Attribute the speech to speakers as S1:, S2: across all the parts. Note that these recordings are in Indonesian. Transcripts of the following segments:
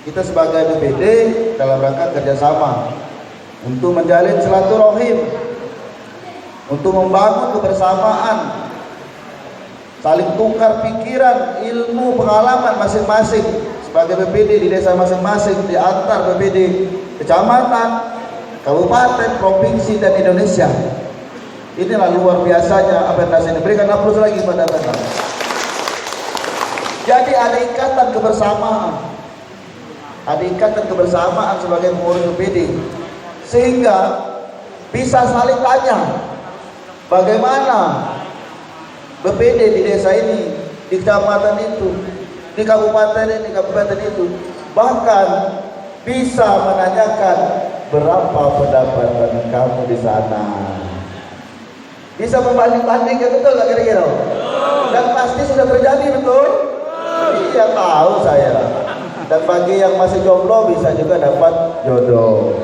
S1: kita sebagai BPD dalam rangka kerjasama untuk menjalin silaturahim, untuk membangun kebersamaan, saling tukar pikiran, ilmu, pengalaman masing-masing sebagai BPD di desa masing-masing, di antar BPD kecamatan, kabupaten, provinsi, dan Indonesia. Inilah luar biasanya apa yang Nasi diberikan. Aplaus lagi pada mereka. Jadi ada ikatan kebersamaan, ada ikatan kebersamaan sebagai pengurus BPD, sehingga bisa saling tanya bagaimana BPD di desa ini, di kecamatan itu, di kabupaten ini, di kabupaten itu, bahkan bisa menanyakan berapa pendapatan kamu di sana. Bisa membanding-bandingkan, betul nggak kira-kira? Dan pasti sudah terjadi, betul? Iya, tahu saya. Dan bagi yang masih jomblo bisa juga dapat jodoh.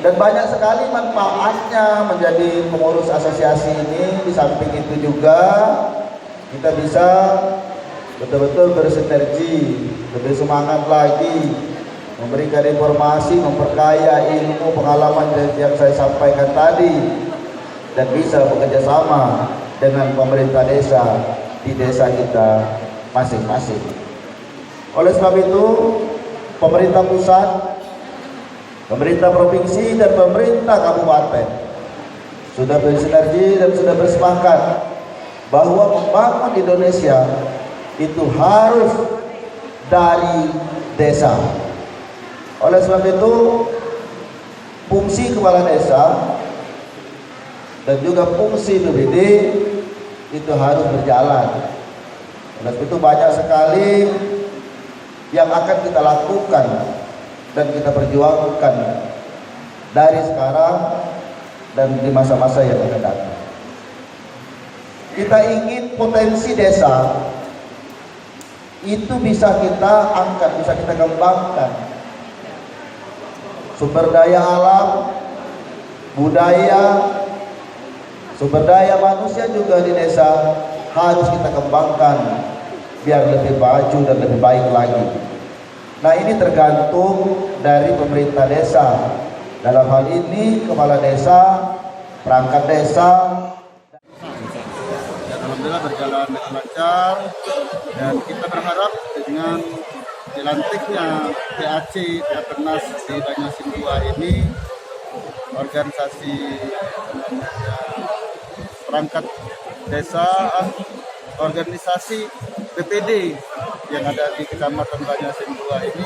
S1: Dan banyak sekali manfaatnya menjadi pengurus asosiasi ini. Di samping itu juga kita bisa betul-betul bersinergi, lebih semangat lagi, memberikan informasi, memperkaya ilmu, pengalaman yang saya sampaikan tadi, dan bisa bekerja sama dengan pemerintah desa di desa kita masing-masing. Oleh sebab itu, pemerintah pusat, pemerintah provinsi, dan pemerintah kabupaten sudah bersinergi dan sudah bersepakat bahwa membangun Indonesia itu harus dari desa. Oleh sebab itu, fungsi kepala desa dan juga fungsi BPD itu harus berjalan. Oleh sebab itu banyak sekali yang akan kita lakukan dan kita perjuangkan dari sekarang dan di masa-masa yang akan datang. Kita ingin potensi desa itu bisa kita angkat, bisa kita kembangkan. Sumber daya alam, budaya, sumber daya manusia juga di desa harus kita kembangkan biar lebih maju dan lebih baik lagi. Nah, ini tergantung dari pemerintah desa. Dalam hal ini kepala desa, perangkat desa.
S2: Dan alhamdulillah berjalan dengan lancar, dan kita berharap dengan dilantiknya PAC Rakernas di Banjarmasin II ini, organisasi perangkat desa, organisasi BPD yang ada di Kecamatan Banjarmasin II ini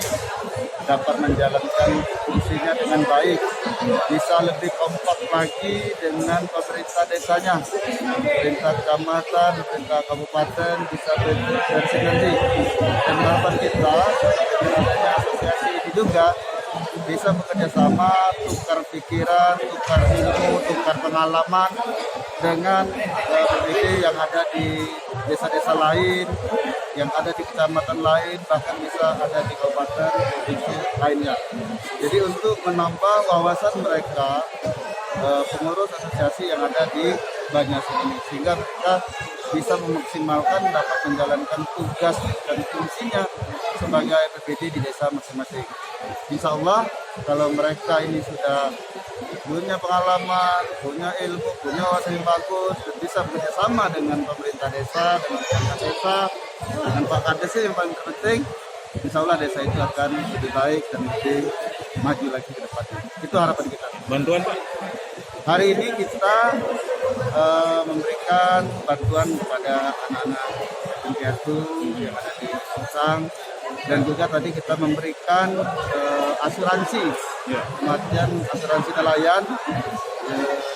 S2: dapat menjalankan fungsinya dengan baik, bisa lebih kompak lagi dengan pemerintah desanya, pemerintah kecamatan, pemerintah kabupaten bisa bersinergi. Dan harapan kita dengan adanya asosiasi ini juga bisa bekerja sama, tukar pikiran, tukar ilmu, tukar pengalaman dengan BPD yang ada di desa-desa lain, yang ada di kecamatan lain, bahkan bisa ada di kabupaten provinsi lainnya. Jadi untuk menambah wawasan mereka, pengurus asosiasi yang ada di Banjarmasin ini, sehingga mereka bisa memaksimalkan dapat menjalankan tugas dan fungsinya sebagai BPD di desa masing-masing. Insya Allah kalau mereka ini sudah punya pengalaman, punya ilmu, punya wawasan yang bagus, dan bisa bekerjasama dengan pemerintah desa, dengan perangkat desa, dengan Pak Kades yang paling terpenting, insya Allah desa itu akan lebih baik dan lebih maju lagi ke depan. Itu harapan kita.
S3: Bantuan Pak?
S2: Hari ini kita memberikan bantuan kepada anak-anak yatim yang ada di Sungsang, dan juga tadi kita memberikan asuransi, kematian asuransi nelayan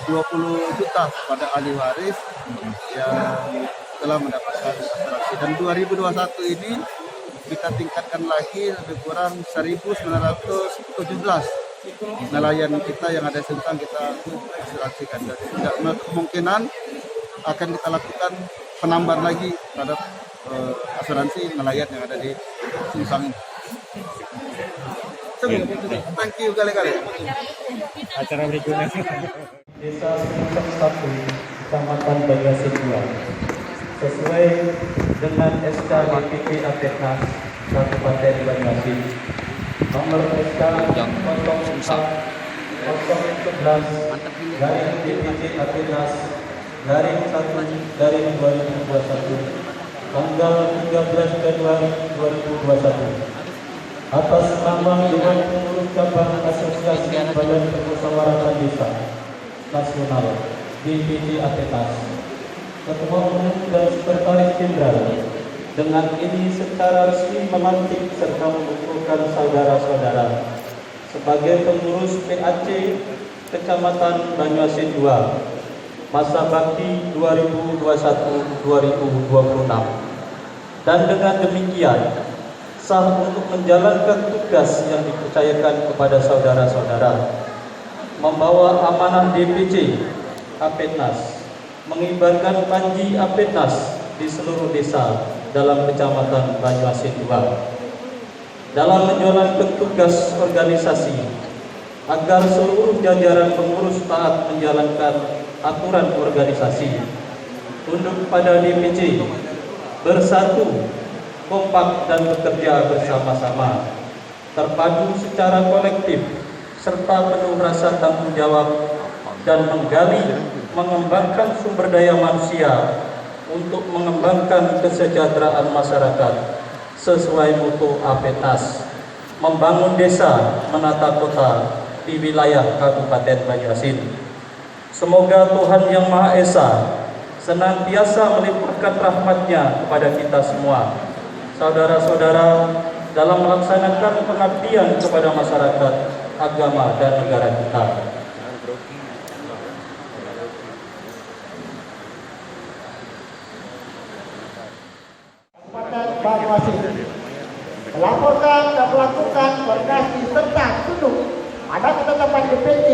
S2: 20 juta pada ahli waris yang telah mendapatkan asuransi. Dan 2021 ini kita tingkatkan lagi lebih kurang 1.917 nelayan kita yang ada di Sungsang kita asuransikan. Dan tidak menutup kemungkinan akan kita lakukan penambahan lagi terhadap asuransi nelayan yang ada di Sungsang. Thank you kali-kali.
S3: Acara berikutnya.
S4: Desa Sungsang 1, Kecamatan Banjarmasin II, sesuai dengan SK DPP Rakernas Kabupaten Banjarmasin nomor SK 04/011/DPC Atenas/1/2021 tanggal 13 Januari 2021 atas nama Dewan Pengurus Cabang Asosiasi Badan Permusyawaratan Desa Nasional DPC Atenas, Ketua Umum dan Sekretaris Jenderal dengan ini secara resmi melantik serta mengukuhkan saudara-saudara sebagai pengurus PAC Kecamatan Banyuasin II masa bakti 2021-2026, dan dengan demikian sah untuk menjalankan tugas yang dipercayakan kepada saudara-saudara, membawa amanah DPC Apetnas, mengibarkan panji Apetnas di seluruh desa dalam Kecamatan Banyuasin II, dalam menjalankan tugas organisasi agar seluruh jajaran pengurus taat menjalankan aturan organisasi, tunduk pada DPC, bersatu, kompak dan bekerja bersama-sama, terpadu secara kolektif serta penuh rasa tanggung jawab, dan menggali, mengembangkan sumber daya manusia untuk mengembangkan kesejahteraan masyarakat sesuai mutu Apetnas, membangun desa, menata kota di wilayah Kabupaten Banyuasin. Semoga Tuhan Yang Maha Esa senantiasa melimpahkan rahmat-Nya kepada kita semua, saudara-saudara, dalam melaksanakan pengabdian kepada masyarakat, agama, dan negara kita.
S5: Kabupaten Banyuasin melaporkan dan melakukan koordinasi serta tunduk pada ketetapan DPC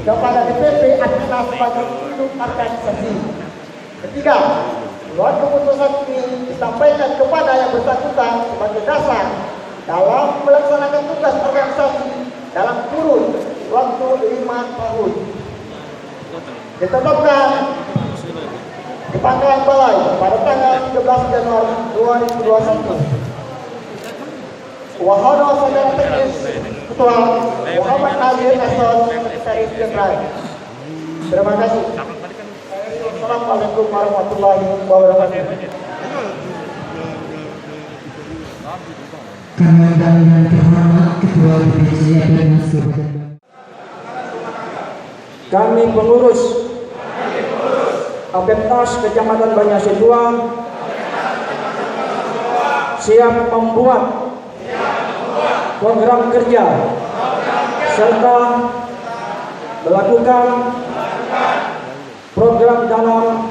S5: kepada DPP Atenas sebagai induk organisasi. Ketiga, surat keputusan ini disampaikan kepada yang bersangkutan sebagai dasar dalam melaksanakan tugas organisasi dalam kurun waktu 5 tahun. Ditetapkan di Pangkalan Balai pada tanggal 13 Januari 2021. Wahono Saudara Teknis Ketua Muhammad Nazir Nason, Sekretaris Jenderal. Terima kasih. Assalamualaikum warahmatullahi wabarakatuh.
S6: Kami undang yang terhormat Ketua DPC Atenas Kabupaten.
S7: Kami pengurus Apetnas Kecamatan Banyuasin II siap membuat program kerja serta melakukan program dalam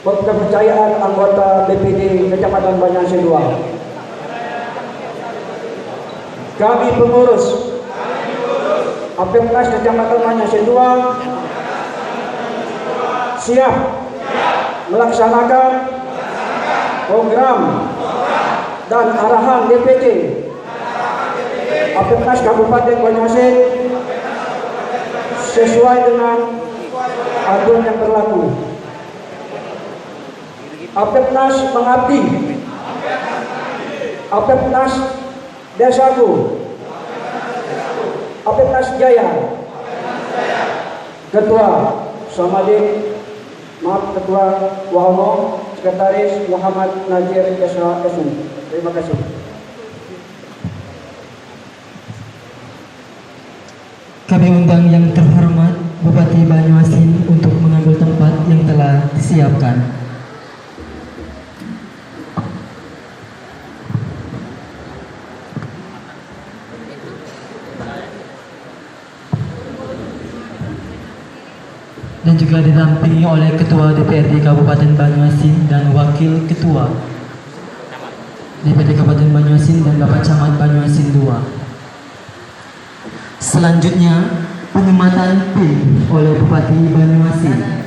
S7: kepercayaan anggota DPD Kecamatan Banyuasin II. Kami pengurus Apetnas Kecamatan Banyuasin II siap melaksanakan program dan arahan DPD Apetnas Kabupaten Banyuasin sesuai dengan aturan yang berlaku. Apetnas mengabdi, Apetnas Desaku, Apetnas Jaya. Ketua Samadin, Ketua Wahono, Sekretaris Muhammad Nazir SHSU. Terima kasih.
S6: Kami undang yang terhormat Bupati Banyuasin untuk mengambil tempat yang telah disiapkan. Dan juga didampingi oleh Ketua DPRD Kabupaten Banyuasin dan Wakil Ketua DPRD Kabupaten Banyuasin dan Bapak Camat Banyuasin II. Selanjutnya penyematan PIN oleh Bupati Banyuasin.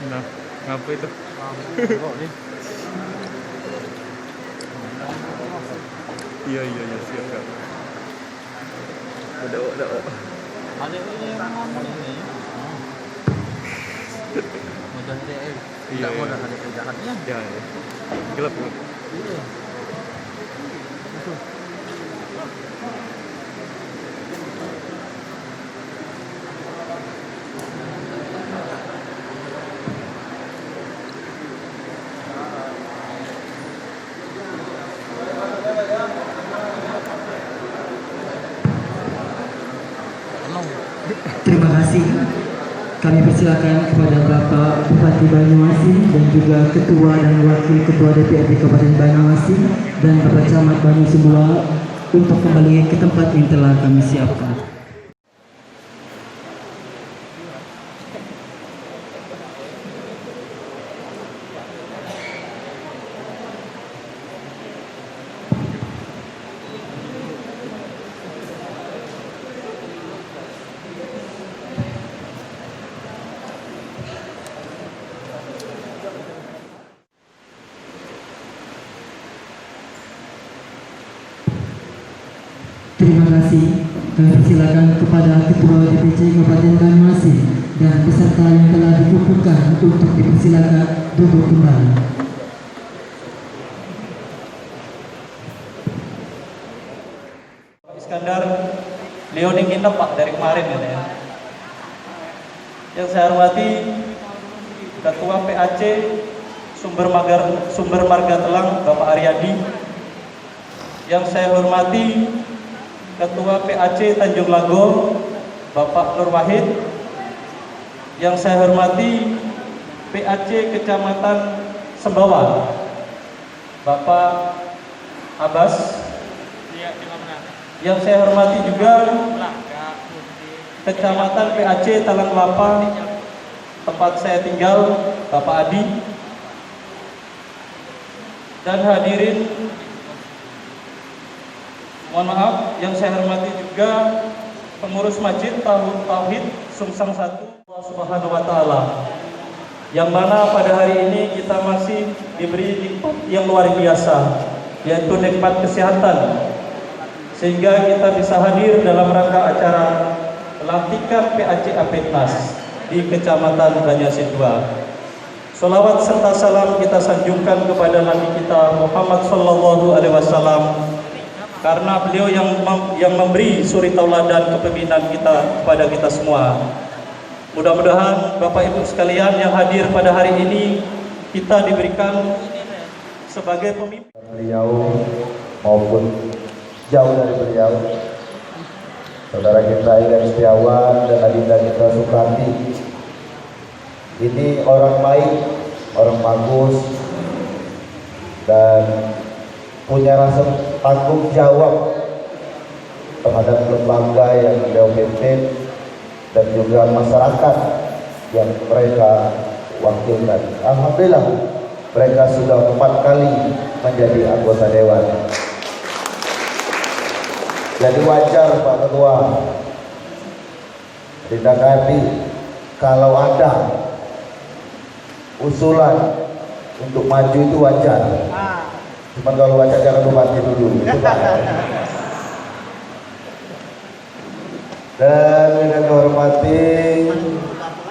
S3: Nah, ngapa itu? Iya siap Kak. Udah.
S4: Ada ini yang ngomong ini. Mudah deh.
S3: Tidak
S4: mudah ada kerjaannya.
S3: Ya. Gelap.
S4: Iya.
S6: Terima kasih. Kami persilakan kepada Bapak Bupati Banyuasin dan juga Ketua dan Wakil Ketua DPRD Kabupaten Banyuasin dan Bapak Camat Banyusebuah untuk kembali ke tempat yang telah kami siapkan. Terima kasih. Kami persilakan kepada Ketua DPC Kabupaten Banyuasin dan peserta yang telah dikukuhkan untuk dipersilakan duduk kembali.
S4: Pak Iskandar, beliau ini nginep Pak dari kemarin ya. Yang saya hormati Ketua PAC Sumber Marga Telang Bapak Aryadi. Yang saya hormati Ketua PAC Tanjung Lago Bapak Nur Wahid. Yang saya hormati PAC Kecamatan Sembawa Bapak Abbas. Yang saya hormati juga Kecamatan PAC Talang Kelapa tempat saya tinggal Bapak Adi. Dan hadirin, mohon maaf, yang saya hormati juga pengurus Masjid Tauhid Sungsang 1 Allah Subhanahu wa Ta'ala, yang mana pada hari ini kita masih diberi nikmat yang luar biasa, yaitu nikmat kesehatan, sehingga kita bisa hadir dalam rangka acara pelantikan PAC Apetnas di Kecamatan Banyuasin II. Salawat serta salam kita sanjungkan kepada Nabi kita Muhammad Sallallahu Alaihi Wasallam, karena beliau yang memberi suri tauladan kepemimpinan kita kepada kita semua. Mudah-mudahan Bapak Ibu sekalian yang hadir pada hari ini, kita diberikan sebagai pemimpin
S1: beliau maupun jauh dari beliau, saudara kita Igan Setiawan dan adinda kita Sukarti. Ini orang baik, orang bagus, dan punya rasa tanggung jawab terhadap lembaga yang beliau pimpin dan juga masyarakat yang mereka wakilkan. Alhamdulillah, mereka sudah 4 kali menjadi anggota dewan. Jadi wajar Pak Ketua, tindak hati kalau ada usulan untuk maju itu wajar. Cuma kalau wajar jangan mati dulu. Dan dengan menghormati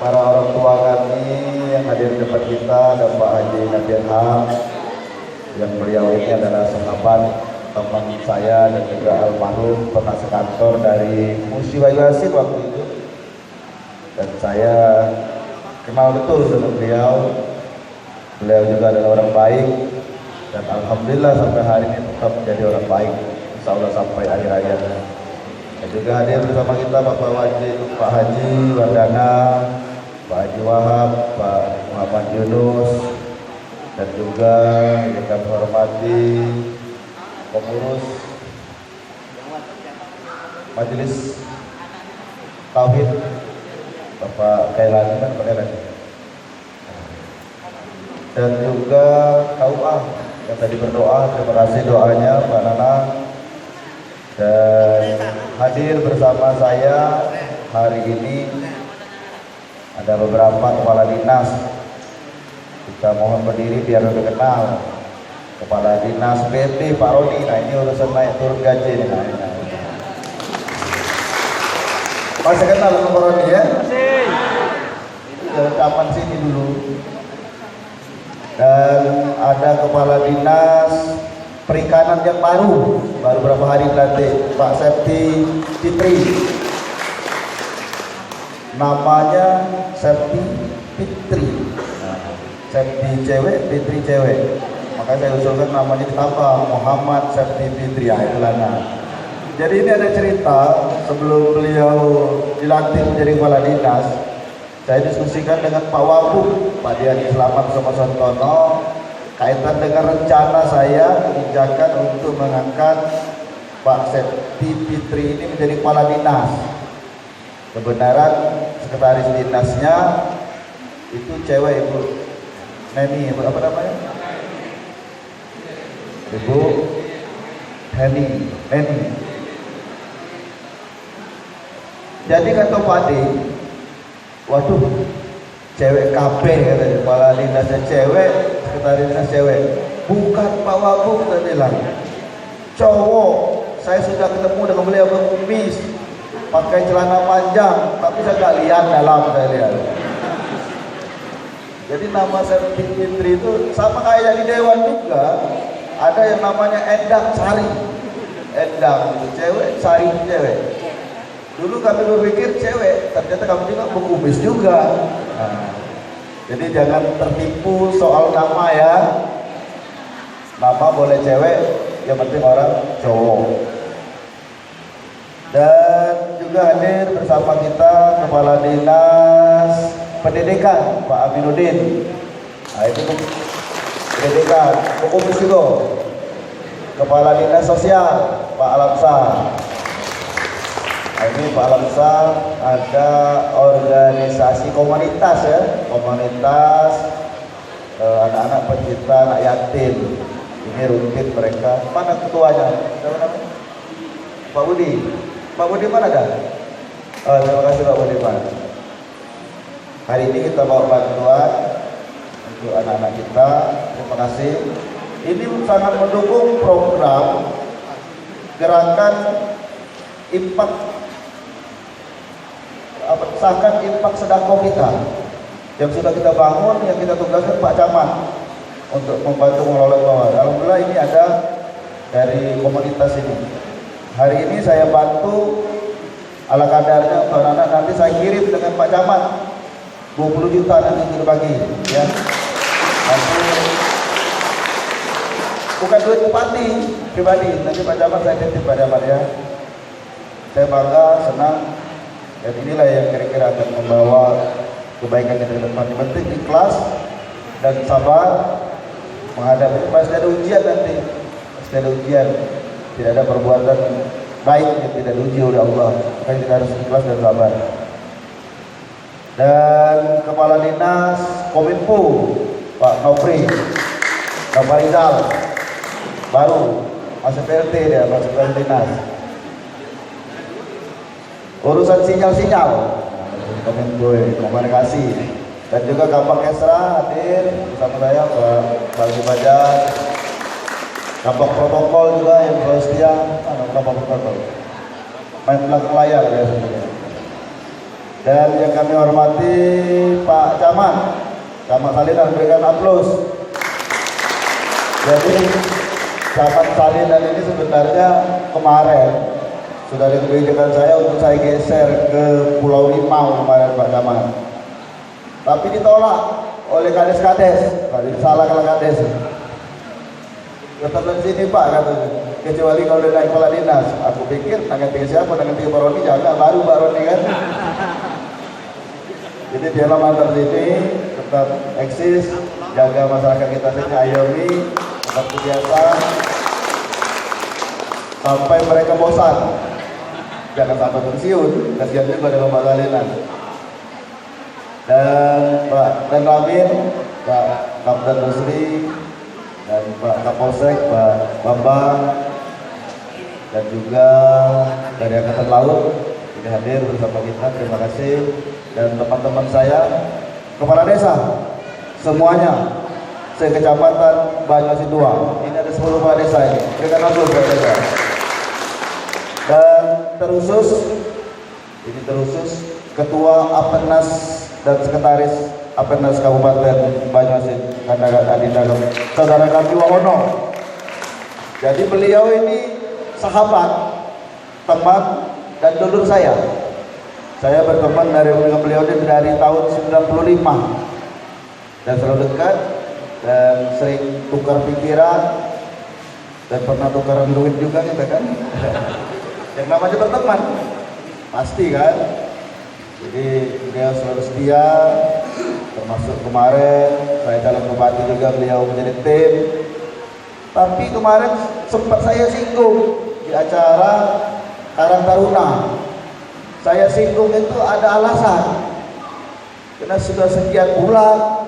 S1: para orang tua kami yang hadir di depan kita, ada Pak Haji Nabian Ham, yang beliau ini adalah sahabat teman saya dan juga almarhum pernah sekantor dari Musi Banyuasin waktu itu, dan saya kenal betul dengan beliau. Beliau juga adalah orang baik, dan alhamdulillah sampai hari ini tetap menjadi orang baik, insya Allah sampai akhir hayat. Dan juga hadir bersama kita Pak Haji Wardana, Pak Haji Wahab, Pak Muhammad Yunus, dan juga yang kami hormati pengurus Majelis Tauhid Bapak Kailani dan Pak Kailani, dan juga KUA yang tadi berdoa. Terima kasih doanya Pak Nana. Dan hadir bersama saya hari ini ada beberapa kepala dinas Kita mohon berdiri biar lebih kenal. Kepala Dinas PT Pak Roni. Nah ini urusan naik turun gaji nih. Nah. Masih kenal sama Pak Roni ya? Masih. Rekaman sini dulu. Dan ada Kepala Dinas Perikanan yang baru berapa hari dilantik, Pak Septi Fitri. Namanya Septi Fitri. Septi cewek, Fitri cewek. Maka saya usulkan namanya ditambah Muhammad Septi Fitri. Ya, itulah nah. Jadi ini ada cerita sebelum beliau dilantik menjadi kepala dinas. Saya diskusikan dengan Pak Wabuk, Pak Diani Selamat Somosantono, kaitan dengan rencana saya kebijakan untuk mengangkat Pak Septi Fitri ini menjadi kepala dinas. Kebenaran sekretaris dinasnya itu cewek, Ibu Neni, Ibu apa namanya? Ibu Neni. Jadi kata Pak D, waduh, cewek kabeh katanya, kepala dinasnya cewek, sekretaris dinas cewek. Bukan Pak Wabuk, saya bilang, cowok. Saya sudah ketemu dengan beliau berkumis, pakai celana panjang, tapi saya nggak lihat dalam, saya lihat. Jadi nama Septi Fitri itu sama kayak di Dewan juga. Ada yang namanya Endang Sari. Endang itu cewek, Sari cewek. Dulu kami berpikir cewek, ternyata kami juga berkumis juga. Nah, jadi jangan tertipu soal nama ya. Nama boleh cewek, yang penting orang cowok. Dan juga hadir bersama kita Kepala Dinas Pendidikan Pak Aminuddin. Nah itu pendidikan, hukum juga. Kepala Dinas Sosial Pak Alamsah. Nah, ini Pak Alamsah ada organisasi komunitas ya, komunitas anak-anak pencinta anak yatim. Ini rutin mereka. Mana ketuanya? Siapa namanya? Pak Budi. Pak Budi mana ada? Oh, terima kasih Pak Budi. Hari ini kita bawa bantuan untuk anak-anak kita. Terima kasih. Ini sangat mendukung program gerakan impak sedekah kita yang sudah kita bangun, yang kita tugaskan Pak Camat untuk membantu mengelola bawah. Alhamdulillah ini ada dari komunitas ini. Hari ini saya bantu ala kadarnya untuk anak-anak, nanti saya kirim dengan Pak Camat 20 juta nanti kita bagi ya. Nanti bukan duit bupati pribadi, nanti Pak Camat saya titip Pak Camat ya. Saya bangga, senang, dan inilah yang kira-kira akan membawa kebaikan ke depan. Yang penting ikhlas dan sabar menghadapi. Pasti ada ujian nanti, pasti ada ujian. Tidak ada perbuatan baik yang tidak diuji oleh Allah. Maka kita harus ikhlas dan sabar. Dan Kepala Dinas Kominfo Pak Nopri Rizal, baru masih PRT dia, masih Kepala Dinas. Urusan sinyal-sinyal Kominfo, komunikasi. Dan juga Kabak Esra hadir bersama saya, Pak Bagi Bajar. Kabak protokol juga yang setia, kabak protokol main belakang layar biasanya. Dan yang kami hormati Pak Camat Salinan, berikan aplaus. Jadi Camat Salinan ini sebenarnya kemarin sudah ada kebijakan saya untuk saya geser ke Pulau Limau kemarin Pak Camat, tapi ditolak oleh kades-kades. Salah kalau kades. Tetap di sini Pak katanya, kecuali kalau udah naik kepala dinas. Aku pikir tangan tiga siapa, tangan tiga Pak Roni, jaga baru Pak Roni kan. Jadi dialah mantar sini, tetap eksis, jaga masyarakat kita sini, ayomi, tetap biasa sampai mereka bosan. Jangan sampai pensiun, kasihan juga dengan Pak Salinan. Dan Pak dan Ramin, Pak Kapten Rusli, dan Pak Kapolsek, Pak Bambang, dan juga dari Angkatan Laut ini hadir bersama kita. Terima kasih. Dan teman-teman saya, kepala desa semuanya se-Kecamatan Banyuasin 2. Ini ada 10 kepala desa ini. Berikan aplaus buat mereka. Dan terusus Ketua Apenas dan Sekretaris Apenas Kabupaten Banyuasin, Saudara kami Wahono. Jadi beliau ini sahabat, teman, dan dulur saya. Saya berteman dengan beliau ini dari tahun 95 dan selalu dekat dan sering tukar pikiran dan pernah tukaran duit juga kita kan. Yang namanya berteman pasti kan. Jadi beliau selalu setia, termasuk kemarin saya calon bupati juga beliau menjadi tim. Tapi kemarin sempat saya singgung di acara Karang Taruna. Saya singgung itu ada alasan. Karena sudah sekian bulan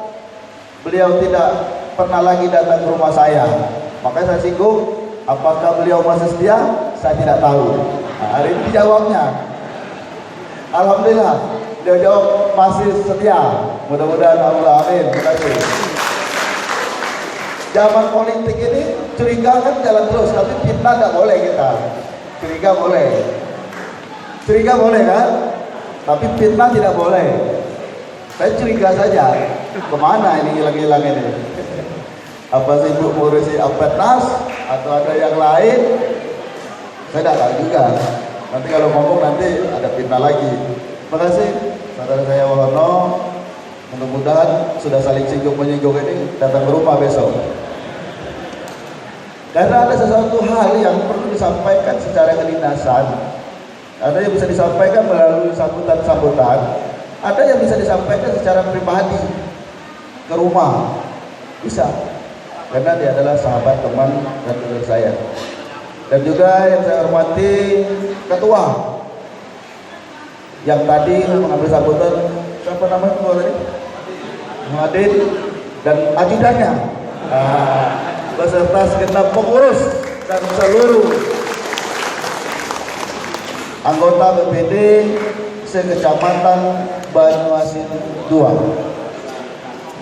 S1: beliau tidak pernah lagi datang ke rumah saya. Makanya saya singgung, apakah beliau masih setia? Saya tidak tahu. Nah, hari ini jawabnya. Alhamdulillah, dia jawab masih setia. Mudah-mudahan Allah, amin. Terima kasih. Zaman politik ini curiga kan jalan terus, tapi fitnah tidak boleh kita. Curiga boleh kan? Tapi fitnah tidak boleh. Saya curiga saja, kemana ini hilang-hilang ini? Apa sibuk ngurusi Apenas atau ada yang lain? Saya tidak tahu juga. Nanti kalau ngomong nanti ada fitnah lagi. Terima kasih saudara saya Wahono. Mudah-mudahan sudah saling singgung-menyinggung ini datang ke rumah besok. Karena ada sesuatu hal yang perlu disampaikan secara kedinasan. Ada yang bisa disampaikan melalui sambutan-sambutan. Ada yang bisa disampaikan secara pribadi ke rumah. Bisa. Karena dia adalah sahabat, teman, dan dulur saya. Dan juga yang saya hormati ketua yang tadi mengambil sambutan, siapa namanya ketua tadi? Muhammad dan ajudannya. Beserta segenap pengurus dan seluruh anggota BPD se-Kecamatan Banyuasin 2.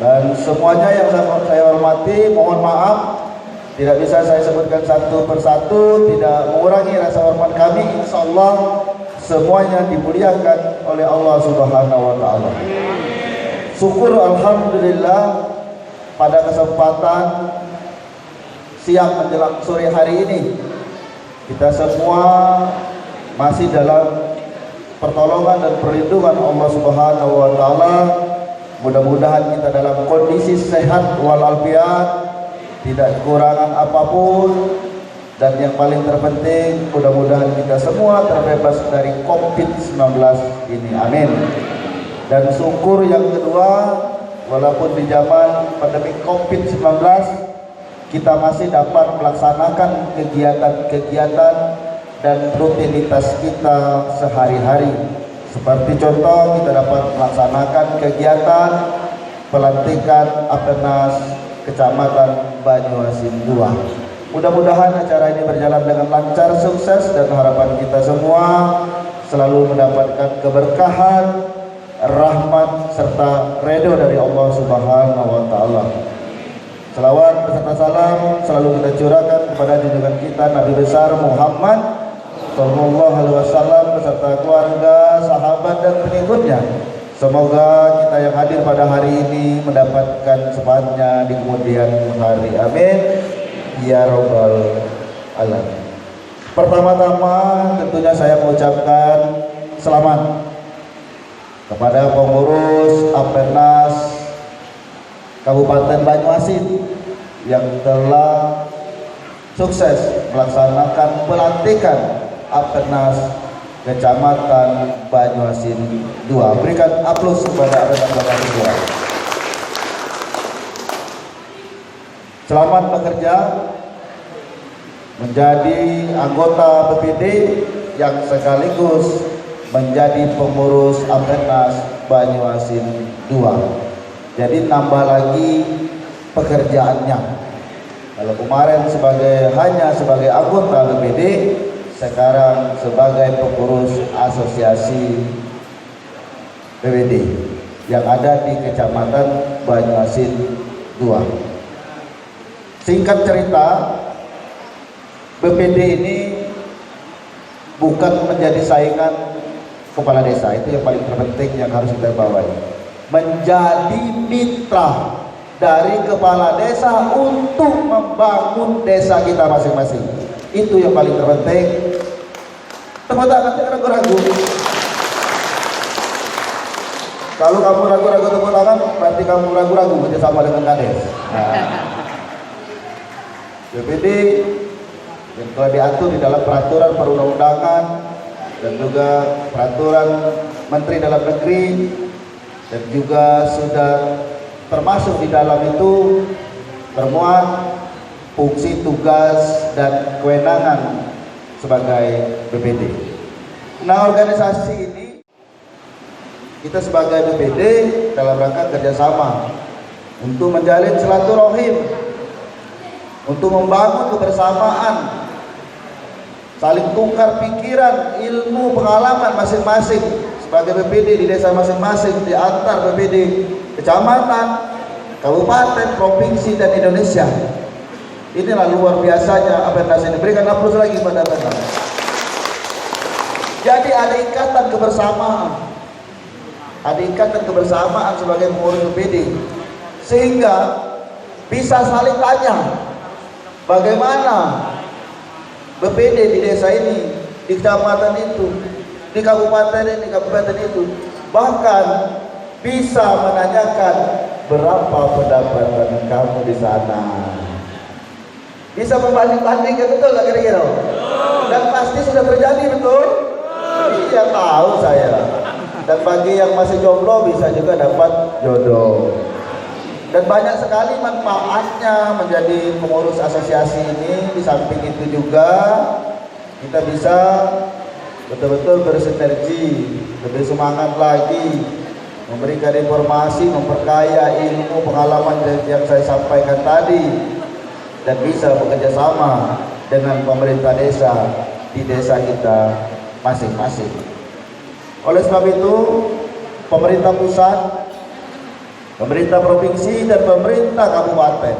S1: Dan semuanya yang saya hormati, mohon maaf tidak bisa saya sebutkan satu persatu, tidak mengurangi rasa hormat kami. Insyaallah semuanya dimuliakan oleh Allah Subhanahu wa taala. Syukur alhamdulillah pada kesempatan siang menjelang sore hari ini kita semua masih dalam pertolongan dan perlindungan Allah Subhanahu wa taala. Mudah-mudahan kita dalam kondisi sehat walafiat, tidak kekurangan apapun, dan yang paling terpenting mudah-mudahan kita semua terbebas dari COVID-19 ini. Amin. Dan syukur yang kedua, walaupun di zaman pandemi COVID-19 kita masih dapat melaksanakan kegiatan-kegiatan dan rutinitas kita sehari-hari. Seperti contoh, kita dapat melaksanakan kegiatan pelantikan Apenas Kecamatan Banyuasin 2. Mudah-mudahan acara ini berjalan dengan lancar, sukses, dan harapan kita semua selalu mendapatkan keberkahan, rahmat, serta ridho dari Allah Subhanahu wa taala. Selawat beserta salam selalu kita curahkan kepada junjungan kita Nabi besar Muhammad Sallallahu Alaihi Wasallam beserta keluarga, sahabat, dan pengikutnya. Semoga kita yang hadir pada hari ini mendapatkan semangatnya di kemudian hari. Amin ya rabbal alamin. Pertama-tama tentunya saya mengucapkan selamat kepada pengurus Apenas Kabupaten Banyuasin yang telah sukses melaksanakan pelantikan Apenas Kecamatan Banyuasin 2. Berikan aplaus kepada Apenas Banyuasin 2. Selamat bekerja menjadi anggota BPD yang sekaligus menjadi pengurus Apenas Banyuasin 2. Jadi nambah lagi pekerjaannya. Kalau kemarin hanya sebagai anggota BPD, sekarang sebagai pengurus asosiasi BPD yang ada di Kecamatan Banyuasin 2. Singkat cerita, BPD ini bukan menjadi saingan kepala desa, itu yang paling terpenting yang harus kita bawa. Menjadi mitra dari kepala desa untuk membangun desa kita masing-masing. Itu yang paling terpenting. Tepuk tangan, jangan ragu-ragu. Kalau kamu ragu-ragu tepuk tangan, berarti kamu ragu-ragu bersama dengan Kades. BPD yang telah diatur di dalam peraturan perundang-undangan dan juga peraturan Menteri Dalam Negeri, dan juga sudah termasuk di dalam itu termuat fungsi, tugas, dan kewenangan sebagai BPD. Nah, organisasi ini kita sebagai BPD dalam rangka kerjasama untuk menjalin silaturahim, untuk membangun kebersamaan, saling tukar pikiran, ilmu, pengalaman masing-masing sebagai BPD di desa masing-masing, di antar BPD kecamatan, kabupaten, provinsi, dan Indonesia. Inilah luar biasanya Apernas ini. Berikan aplaus lagi pada Apernas. Jadi ada ikatan kebersamaan, ada ikatan kebersamaan sebagai pengurus BPD, sehingga bisa saling tanya bagaimana BPD di desa ini, di kecamatan itu, di kabupaten ini, kabupaten itu, bahkan bisa menanyakan berapa pendapatan kamu di sana. Bisa membanding-bandingkan, betul nggak kira-kira? Dan pasti sudah terjadi, betul? Iya, tahu saya. Dan bagi yang masih jomblo bisa juga dapat jodoh. Dan banyak sekali manfaatnya menjadi pengurus asosiasi ini. Di samping itu juga kita bisa betul-betul bersinergi, lebih semangat lagi, memberikan informasi, memperkaya ilmu, pengalaman yang saya sampaikan tadi, dan bisa bekerja sama dengan pemerintah desa di desa kita masing-masing. Oleh sebab itu, pemerintah pusat, pemerintah provinsi, dan pemerintah kabupaten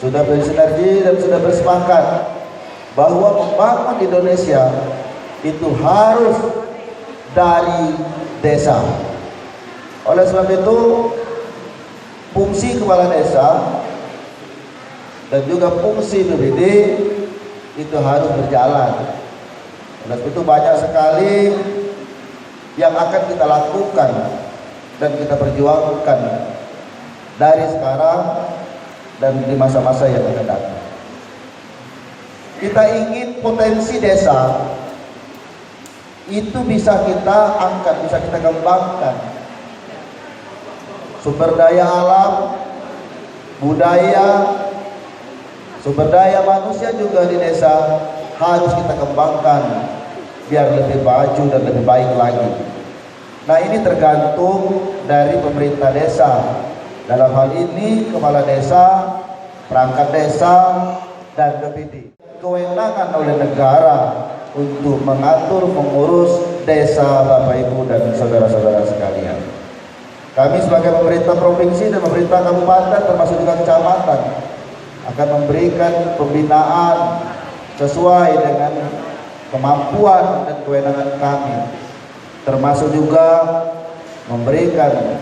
S1: sudah bersinergi dan sudah bersepakat bahwa membangun Indonesia itu harus dari desa. Oleh sebab itu, fungsi kepala desa dan juga fungsi BPD itu harus berjalan. Oleh sebab itu banyak sekali yang akan kita lakukan dan kita perjuangkan dari sekarang dan di masa-masa yang akan datang. Kita ingin potensi desa itu bisa kita angkat, bisa kita kembangkan. Sumber daya alam, budaya, sumber daya manusia juga di desa harus kita kembangkan biar lebih maju dan lebih baik lagi. Nah, ini tergantung dari pemerintah desa. Dalam hal ini kepala desa, perangkat desa, dan BPD. Kewenangan oleh negara untuk mengatur, mengurus desa, Bapak Ibu dan saudara-saudara sekalian. Kami sebagai pemerintah provinsi dan pemerintah kabupaten termasuk juga kecamatan akan memberikan pembinaan sesuai dengan kemampuan dan kewenangan kami, termasuk juga memberikan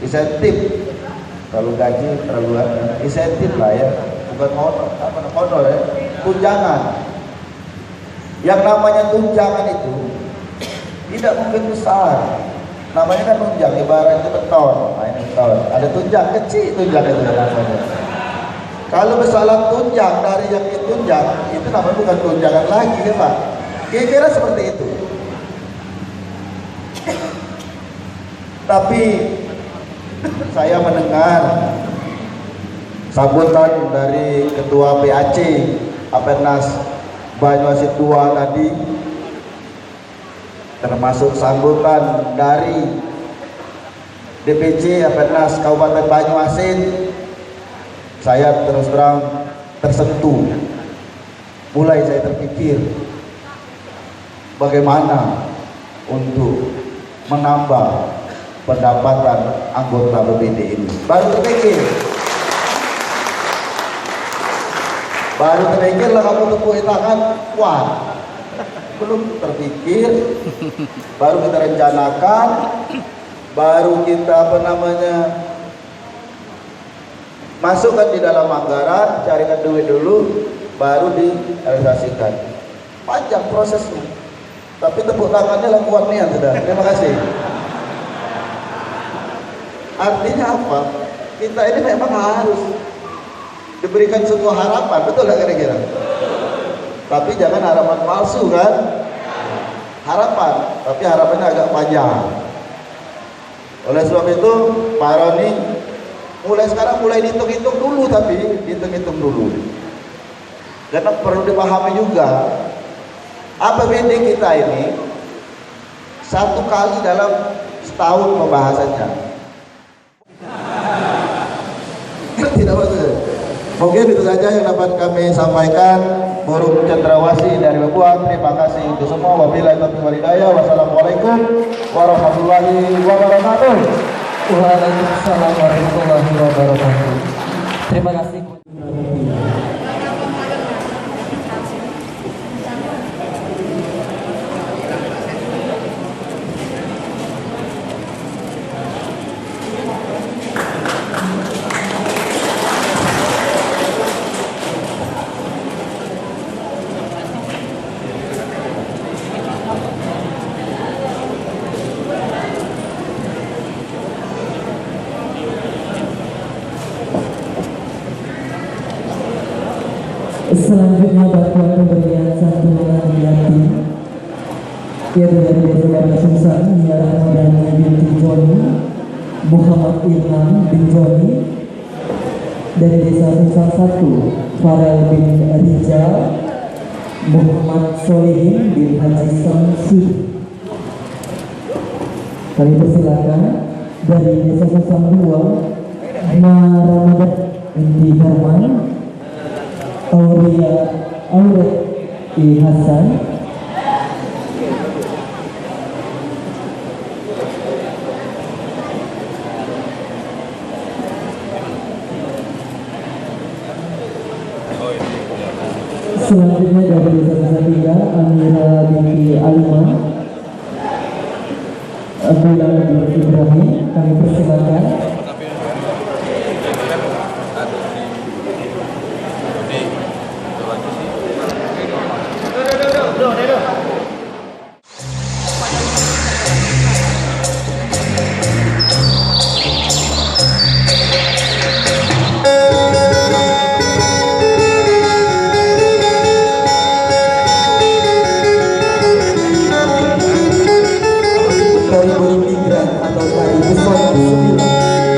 S1: insentif. Kalau gaji terlalu insentif lah ya, bukan honor ya, tunjangan. Yang namanya tunjangan itu tidak mungkin besar. Namanya kan tunjang, ibaratnya beton. Nah, ini beton. Ada tunjang kecil, tunjang itu namanya. Kalau misalnya tunjang dari yang ditunjang, itu namanya bukan tunjangan lagi ya Pak. Kira-kira seperti itu. Tapi saya mendengar sambutan dari Ketua PAC Apernas Banyuasin II tadi, termasuk sambutan dari DPC Apernas Kabupaten Banyuasin. Saya terus terang tersentuh. Mulai saya terpikir bagaimana untuk menambah pendapatan anggota BPD ini. Baru terpikir. Baru terpikirlah kamu tepuk tangan, kuat. Belum terpikir, baru kita rencanakan, baru kita masukkan di dalam anggaran, carikan duit dulu, baru direalisasikan. Panjang prosesnya, tapi tepuk tangannya lah kuat niat sudah. Terima kasih. Artinya apa? Kita ini memang harus diberikan sebuah harapan, betul nggak kira-kira? Tapi jangan harapan palsu kan? Harapan, tapi harapannya agak panjang. Oleh sebab itu, Pak Roni mulai sekarang mulai dihitung-hitung dulu, tapi dihitung-hitung dulu. Karena perlu dipahami juga, APBD kita ini satu kali dalam setahun pembahasannya. Tidak betul. Mungkin itu saja yang dapat kami sampaikan. Burung cendrawasih dari Papua. Terima kasih untuk semua. Wabillahi taufiq wal hidayah. Wassalamualaikum warahmatullahi wabarakatuh.
S6: Waalaikumsalam warahmatullahi wabarakatuh. Terima kasih. Selanjutnya bakal pemberian santunan yatim yaitu dari Desa Banda Sungsang, Nia Ramadhani binti Joni, Muhammad Ilham bin Joni. Dari Desa Sungsang 1, Farel bin Rijal, Muhammad Solihin bin Haji Samsud. Kami persilakan dari Desa Sungsang 2, Ramadan binti Herman, Auret I. Hasan. Selanjutnya dari Desa 3, Amira binti Alma, Abdullah bin Ibrahim. Kami persilakan.
S1: Tari Burung Migran atau tari Pesona 9.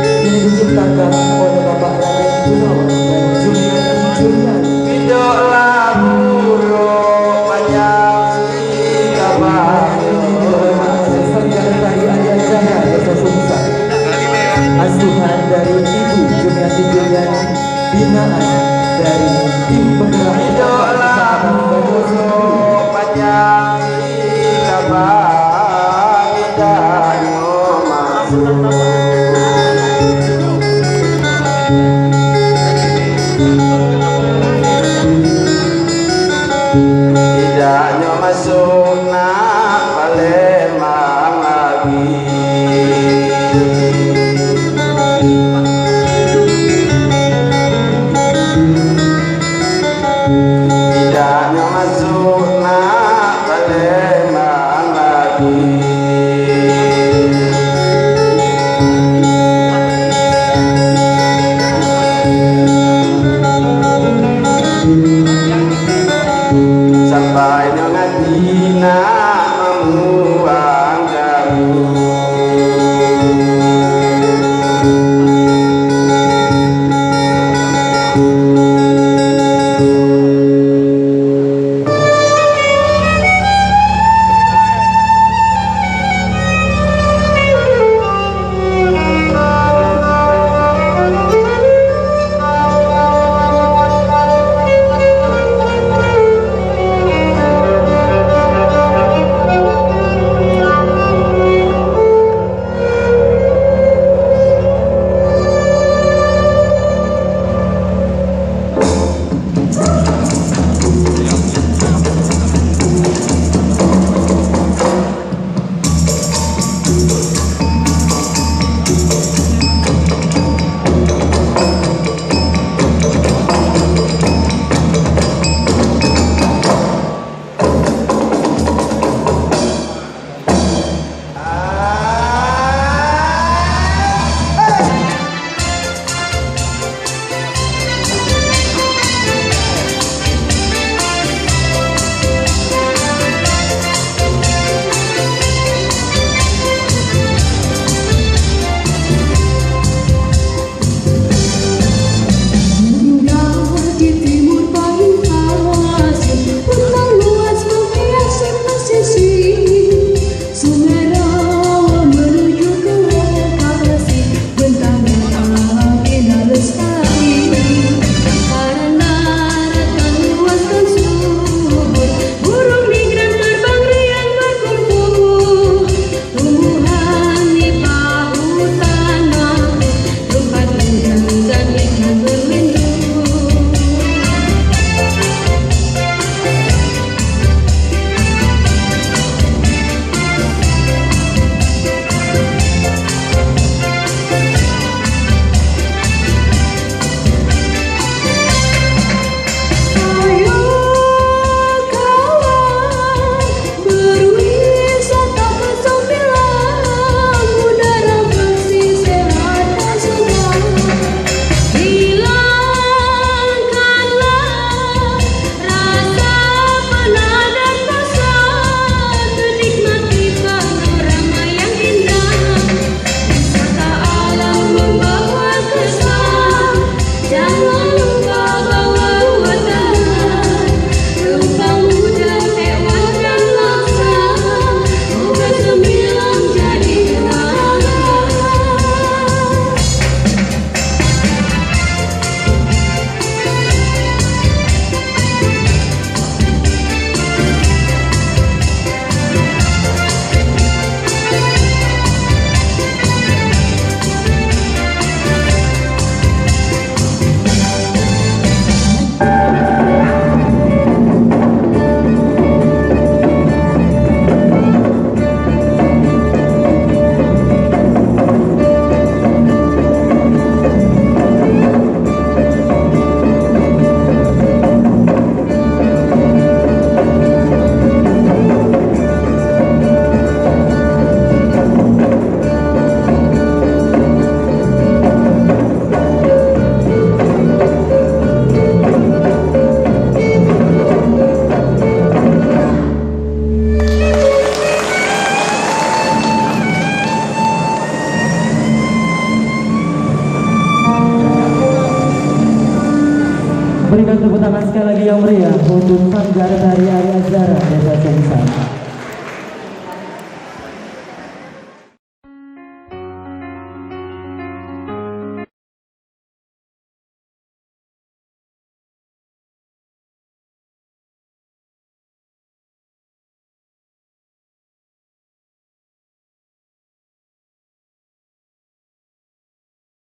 S6: sekali lagi yang meriah untuk Sanggar Tari Ari Azhara Desa Sengsan.